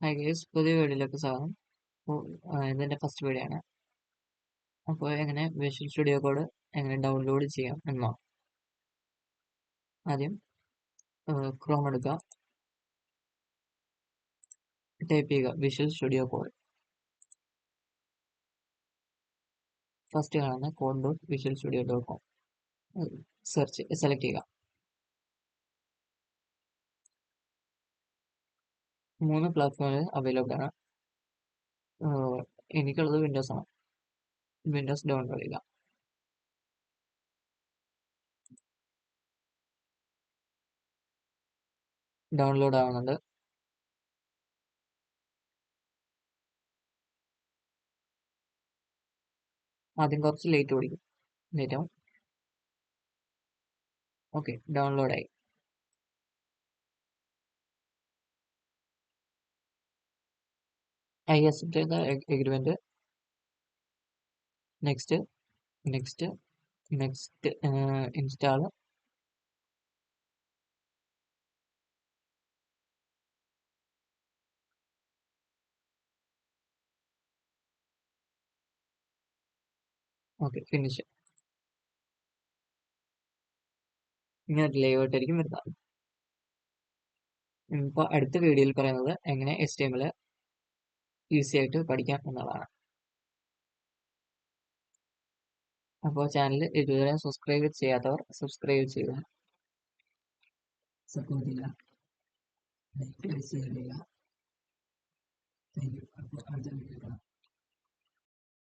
Hi guys, പുതിയ വീഡിയോയിലേക്ക് സ്വാഗതം. അപ്പോൾ ഇതെൻ്റെ ഫസ്റ്റ് വീഡിയോ ആണ്. അപ്പോൾ എങ്ങനെ വിഷ്വൽ സ്റ്റുഡിയോ കോഡ് എങ്ങനെ ഡൗൺലോഡ് ചെയ്യാം എന്നോ. ആദ്യം ക്രോം എടുക്കുക, ടൈപ്പ് ചെയ്യുക വിഷ്വൽ സ്റ്റുഡിയോ കോഡ്. ഫസ്റ്റ് കാണുന്ന code.visualstudio.com സെലക്ട് ചെയ്യുക. 3 പ്ലാറ്റ്ഫോമിൽ അവൈലബിൾ ആണ്. എനിക്കുള്ളത് വിൻഡോസ് ആണ്. വിൻഡോസ് ഡൗൺലോഡ് ചെയ്യുക. ഡൗൺലോഡ് ആവുന്നുണ്ട്. ആദ്യം കുറച്ച് ലേറ്റ് ഓടിക്കും. ലേറ്റ് ആവും. ഓക്കെ, ഡൗൺലോഡ് ആയി. ഐ അക്സെപ്റ്റ് ചെയ്ത agreement. Next next next install. Okay, finish. ഇങ്ങനെ ഒരു ലേഔട്ട് ആയിരിക്കും വരുന്നത്. ഇപ്പോൾ അടുത്ത വീഡിയോയിൽ പറയുന്നത് എങ്ങനെ HTML ഈസി ആയിട്ട് പഠിക്കാം എന്നുള്ളതാണ്. അപ്പോൾ ചാനൽ ഇതുവരെ സബ്സ്ക്രൈബ് ചെയ്യാത്തവർ സബ്സ്ക്രൈബ് ചെയ്യുക, സപ്പോർട്ട് ചെയ്യുക, ലൈക്ക് ചെയ്യുക. Thank you. അപ്പോൾ അടുത്ത വീഡിയോ കാണാം.